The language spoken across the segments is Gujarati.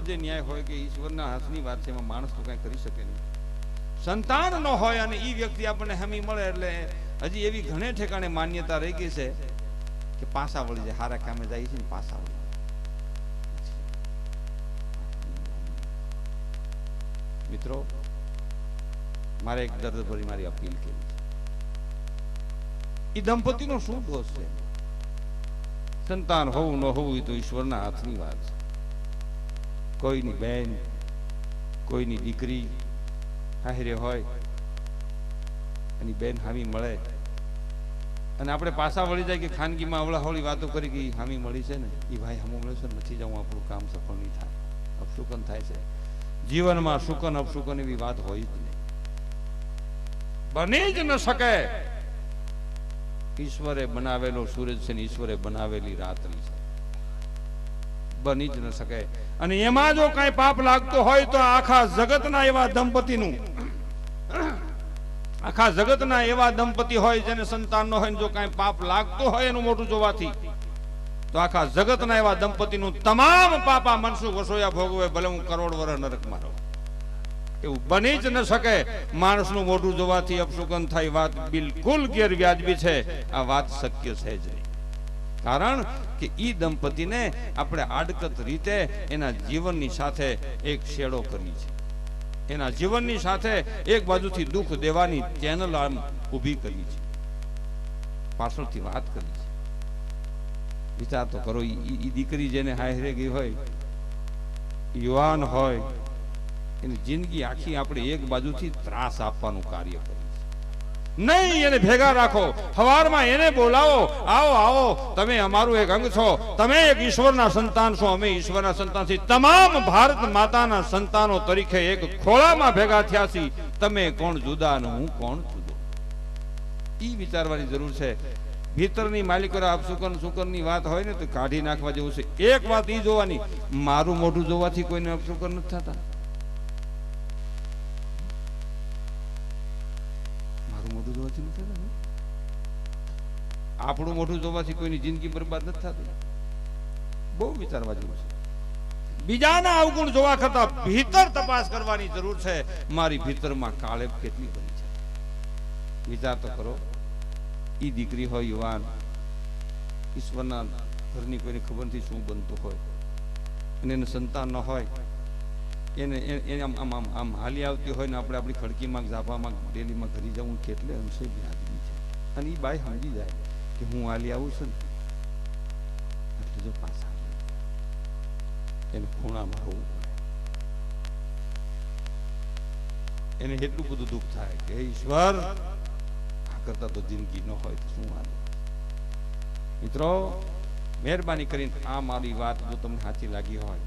જે ન્યાય હોય કે ઈશ્વરના હાથની વાત છે, એમાં માણસ તો કઈ કરી શકે નહીં. સંતાન ન હોય અને એ વ્યક્તિ આપણને હમી મળે એટલે હજી એવી ઘણે ઠેકાણે માન્યતા રહી ગઈ છે કે પાસા વળી જાય, હારા કામે જાય છે ને પાસા વળી. મિત્રો, મારે એક દર્દ ભરી મારી અપીલ કરી છે. એ દંપતીનો શું દોષ છે? સંતાન હોવું ન હોવું એ તો ઈશ્વરના હાથની વાત છે. કોઈની બેન, કોઈની દીકરી હારે હોય અને બેન હામી મળે અને આપણે પાછા વળી જાય કે ખાનગીમાં અવળાવળી વાતો કરી કે હામી મળી છે ને એ ભાઈ હમું મળે છે, નથી જવું, આપણું કામ સફળ નહીં થાય, અપશુકન થાય છે. જીવનમાં શુકન અપશુકન એવી વાત હોય જ નહીં, બની જ ન શકે. ઈશ્વરે બનાવેલો સૂરજ છે ને ઈશ્વરે બનાવેલી રાત્રિ છે, બની જ ન શકે. અને એમાં જો કઈ પાપ લાગતો હોય તો આખા જગતના એવા દંપતીનું, આખા જગતના એવા દંપતી હોય જેને સંતાન ન હોય, જો કઈ પાપ લાગતો હોય એનું મોટું જોવાથી, તો આખા જગતના એવા દંપતીનું તમામ પાપા મનસુખ વસોયા ભોગવે, ભલે હું કરોડ વર્ષ નરકમાં રહું. એવું બની જ ન શકે. માણસનું મોઢું જોવાથી અપશુકન થાય, વાત બિલકુલ ગેરવ્યાજબી છે. આ વાત શક્ય છે જ નહીં. કારણ કે ઈ દંપતીને આપણે આડકત રીતે એના જીવનની સાથે એક શેડો કરી છે, એના જીવનની સાથે એક બાજુથી દુઃખ દેવાની ચેનલ આમ ઊભી કરી છે, પાછળથી વાત કરી છે. વિચાર તો કરો, ઈ દીકરી જેને હારે ગઈ હોય, યુવાન હોય, એની જિંદગી આખી આપણે એક બાજુથી ત્રાસ આપવાનું કાર્ય કર્યું છે. નહીં, એને ભેગા રાખો, સવારમાં એને બોલાવો, આવો આવો, તમે અમારું એક અંગ છો, તમે એક ઈશ્વરના સંતાન છો, અમે ઈશ્વરના સંતાન છીએ, તમામ ભારત માતાના સંતાનો તરીકે એક ખોળામાં ભેગા થયા છીએ, તમે કોણ જુદા અને હું કોણ જુદો. ઈ વિચારવાની જરૂર છે. ભીતરની માલિકો અપશુકન સુકનની વાત હોય ને તો કાઢી નાખવા જેવું છે. એક વાત ઈ જોવાની, મારું મોઢું જોવાથી કોઈને અપશુકન નથી થતા, આપણું મોઢું જોવાથી કોઈની જિંદગી બરબાદ નથી થતી. બહુ વિચારવા જેવું છે. બીજાના અવગુણ જોવા કરતા ભીતર તપાસ કરવાની જરૂર છે. મારી ભીતરમાં કાળેબ કેટલી બધી છે, વિચાર તો કરો. ઈ દીકરી હોય, યુવાન, ઈશ્વરના ઘરની કોઈને ખબર નથી શું બનતું હોય, અને એને સંતાન ન હોય, એને આમ હાલી આવતી હોય ને આપણે આપણી ખડકીમાં ઝાપામાં ડેલીમાં ઘરી જવું કેટલે અંશે વ્યાજબી છે. અને એ બાઈ સમજી જાય કે હું હાલી આવું છું ને એટલે જો પાછા એને ખૂણામાં હોવું પડે. એને એટલું બધું દુઃખ થાય કે ઈશ્વર આ કરતા તો જિંદગી ન હોય તો શું વાંધો. મિત્રો, મહેરબાની કરીને આ મારી વાત જો તમને સાચી લાગી હોય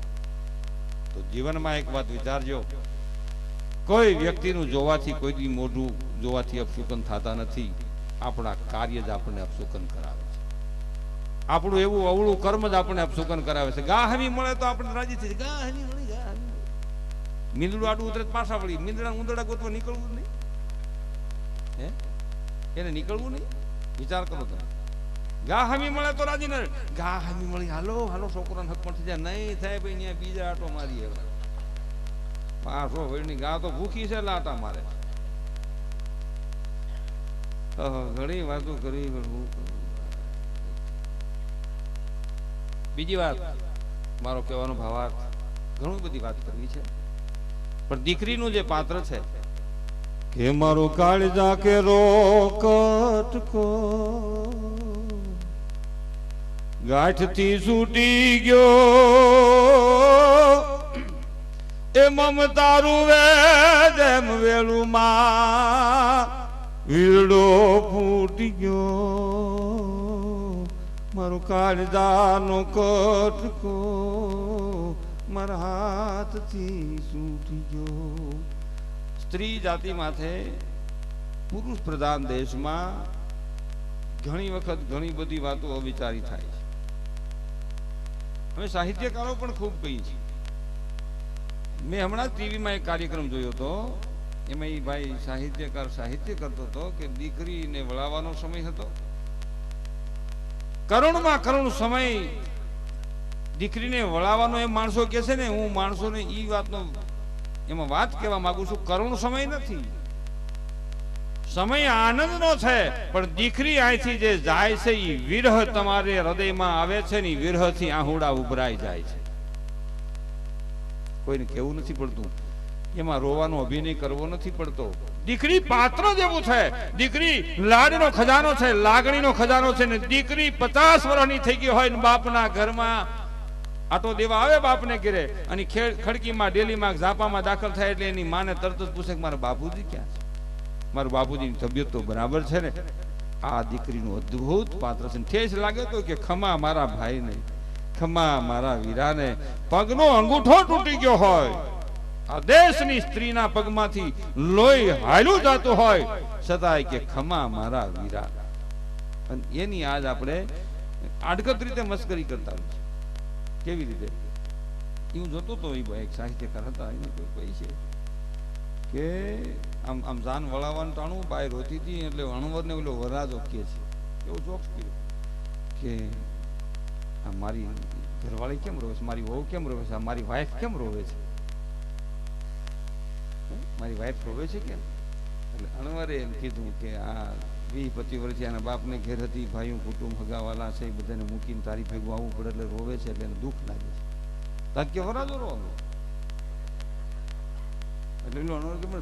તો જીવનમાં એક વાત વિચારજો, કોઈ વ્યક્તિનું જોવાથી, કોઈ મોઢું જોવાથી અપશુકન થતા નથી. આપણા કાર્ય જ આપણને અપશુકન કરાવે છે. આપણું એવું અવળું કર્મ જ આપણને અપશુકન કરાવે છે. ગા હમી મળે તો આપણે રાજી થઈ, ગા હમી મળી, ગા હમી. મીંદડું આડું ઉતરે પાછા વળી, મીંદડા ઉંદરડા ગોતવા નીકળવું નહીં, હે એને નીકળવું નહીં. વિચાર કરો તમે. ગા હમી મળે તો રાજી ન, ગા હમી મળી, હાલો હાલો છોકરાને હક પણ થઈ જાય, નહીં થાય ભાઈ ત્યાં બીજા આટો મારી પાછો વળની ગા તો ભૂખી છે, લાટા મારે. ઘણી વાતો કરી. બીજી વાત, મારો કહેવાનો ભાવાર્થ, ઘણી બધી વાત કરવી છે, પણ દીકરીનું જે પાત્ર છે કે મારો કાળજા કે રોકટકો ગાંઠથી છૂટી ગયો, એ મમતારું વે જેમ વેલું માં વીરડો ફૂટી ગયો, મારો કાળજાનો કટકો મારા હાથથી છૂટી ગયો. સ્ત્રી જાતિ માથે પુરુષ પ્રધાન દેશમાં ઘણી વખત ઘણી બધી વાતો અવિચારી થાય છે. અમે સાહિત્યકારો પણ ખૂબ કહી છે. મેં હમણાં જ ટીવીમાં એક કાર્યક્રમ જોયો હતો, એમાં એ ભાઈ સાહિત્યકાર સાહિત્ય કરતો હતો કે દીકરીને વળાવવાનો સમય હતો, કરુણમાં કરુણ સમય દીકરીને વળાવવાનો એ માણસો કે છે ને, હું માણસોને ઈ વાતનો એમાં વાત કહેવા માંગુ છું, કરુણ સમય નથી, સમય આનંદનો છે, પણ દીકરી અહીંથી જે જાય છે એ વિરહ તમારે હૃદયમાં આવે છે ને, વિરહથી આહુડા ઉભરાઈ જાય છે. કોઈને કેવું નથી પડતું, એમાં રોવાનો અભિનય કરવો નથી પડતો. દીકરી પાત્ર જેવું છે, દીકરી લાડનો ખજાનો છે, લાગણીનો ખજાનો છે ને. દીકરી 50 વર્ષની થઈ ગઈ હોય ને બાપના ઘરમાં આટો દેવા આવે બાપને ઘરે, અને ખડકીમાં ડેલીમાં ઝાપામાં દાખલ થાય એટલે એની માને તરત જ પૂછે કે મારા બાપુજી ક્યાં છે, મારું બાપુજીની તબિયત તો બરાબર છે ને. આ દીકરીનું અદ્ભુત પાત્ર છે. ઠેસ લાગે તો કે ખમા મારા ભાઈને, ખમા મારા વીરાને. પગનો અંગૂઠો તૂટી ગયો હોય, આ દેશની સ્ત્રીના પગમાંથી લોહી હાલ્યું જતું હોય, છતાંય કે ખમા મારા વીરા. અને એની આજ આપણે આડકત રીતે મસ્કરી કરતા હોય છે. કેવી રીતે? હું જોતો તો એક સાહિત્યકાર હતા, એને કોઈ પૈસે કે આમ જાન વળાવવાનું ટાણું, બાય રોતી હતી એટલે અણવરને ઓલો વરાજો કે છે, એવો જોક્સ કર્યો કે આ મારી ઘરવાળી કેમ રોવે છે, મારી વહુ કેમ રોવે છે, મારી વાઈફ કેમ રોવે છે, મારી વાઈફ રોવે છે કેમ? એટલે અણવરે એમ કીધું કે આ 20-25 વર્ષથી આના બાપને ઘેર હતી, ભાઈઓ કુટુંબ હગાવાલા છે, બધાને મૂકીને તારી ભેગું આવવું પડે એટલે રોવે છે, એટલે એને દુઃખ લાગે છે. તાર કે વરાજો રોવે એટલે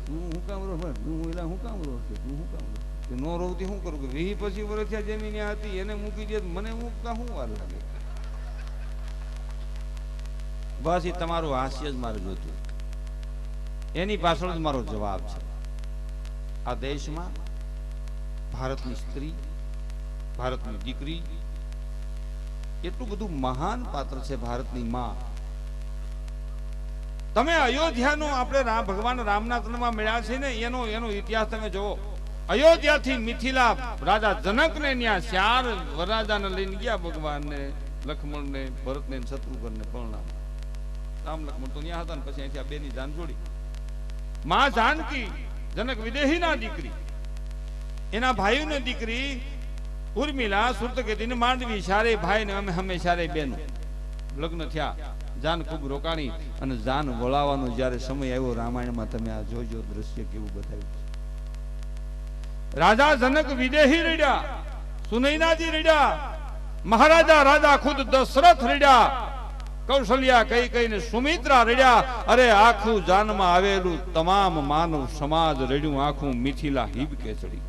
તું હું કામ રો, તું એલા હું કામ રો, તું શું કામ રો, નો રોવતી શું કરું કે 20-25 વર્ષથી જેની ત્યાં હતી એને મૂકી દે, મને મૂકતા શું વાર લાગે? બસ એ તમારું હાસ્ય જ મારે જોતું, એની પાછળ જ મારો જવાબ છે. આ દેશમાં ભારતની સ્ત્રી, ભારતની દીકરી એટલું બધું મહાન પાત્ર છે. ભારતની માં. તમે અયોધ્યાનો આપણે ભગવાન રામના જન્મમાં મળ્યા છે ને, એનો ઇતિહાસ તમે જોવો. અયોધ્યાથી મિથિલા રાજા જનકને ત્યાં 4 વરરાજાને લઈને ગયા ભગવાનને, લક્ષ્મણને, ભરતને, શત્રુઘ્નને પરણામ. રામ લક્ષ્મણ તો ત્યાં હતા ને પછી અહીંથી આ બેની જાન જોડી. માં જાનકી જનક વિદેહીના દીકરી, એના ભાઈઓની દીકરી ઉર્મિલા, સુરતકેતીને માંડવી, ચારે ભાઈ ને અમે હંમેશા બેનો લગ્ન થયા. જાન ખૂબ રોકાણી અને જાન વળાવવાનો જ્યારે સમય આવ્યો, રામાયણમાં તમે આ જોજો દ્રશ્ય કેવું બતાવ્યું છે. રાજા જનક વિદેહી રડ્યા, સુનૈનાજી રડ્યા, મહારાજા રાજા ખુદ દશરથ રડ્યા, કૌશલ્યા કઈ સુમિત્રા રડ્યા. અરે આખું જાનમાં આવેલું તમામ માનવ સમાજ રડ્યું, આખું મિથિલા હિબકે ચડી.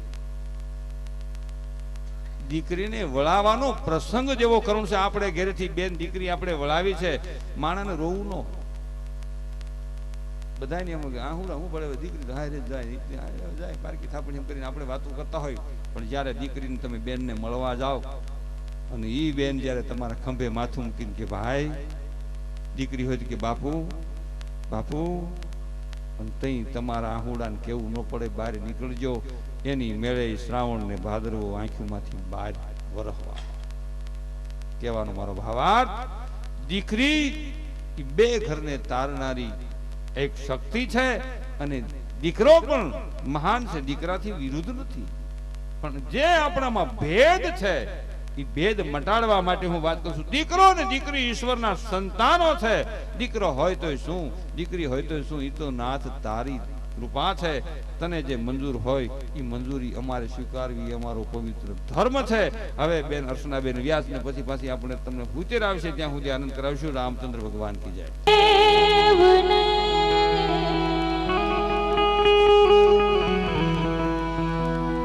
દીકરીને વળાવવાનો પ્રસંગ જેવો કરુણ છે. આપણે ઘરેથી બેન દીકરી આપણે વળાવી છે, માણસને રોવું નો. બધાને એમ કે હું પડે દીકરી હારે જાય પારકી થાપણી એમ કરીને આપણે વાતો કરતા હોય, પણ જ્યારે દીકરીને તમે બેનને મળવા જાઓ અને ઈ બેન જ્યારે તમારા ખંભે માથું મૂકીને કે ભાઈ, દીકરી હોય કે બાપુ બાપુ, અને તઈ તમારા આહુડાને કેવું ન પડે, બહાર નીકળજો. એની મેળે શ્રાવણ ને ભાદરવો આંખોમાંથી બહાર વરસવા. કહેવાનો મારો ભાવાર્થ, દીકરી બે ઘરને તારનારી એક શક્તિ છે, અને દીકરો પણ મહાન છે, દીકરાથી વિરુદ્ધ નથી. પણ જે આપણામાં ભેદ છે એ ભેદ મટાડવા માટે હું વાત કરું છું. દીકરો ને દીકરી ઈશ્વરના સંતાનો છે. દીકરો હોય તો શું, દીકરી હોય તો શું, એ તો નાથ તારી કૃપા છે. તને જે મંજૂર હોય એ મંજૂરી અમારે સ્વીકારવી અમારો પવિત્ર ધર્મ છે. હવે બેન અર્ચનાબેન વ્યાસ ને પછી પાછી આપણે તમને પૂછેર આવશે, ત્યાં સુધી આનંદ કરાવશું. રામચંદ્ર ભગવાન કી જય.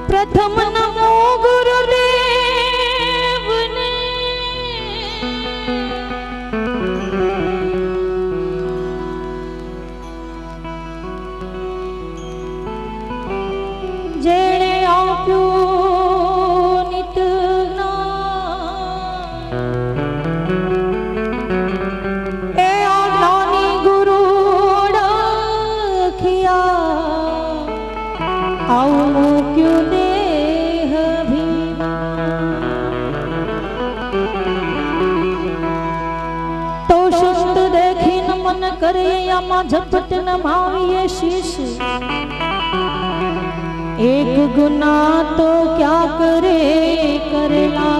પ્રથમ નમો ગુરુદેવને, જેણે આપ્યું નિત જ્ઞાન, એ જ્ઞાની ગુરુ ઓળખ્યા, આવું મૂક્યું દેહ તો સુસ્ત દેખીને મન કરે આમાં ઝપટ ન માવીએ શીશ. એક ગુના તો ક્યા કરે કરેલા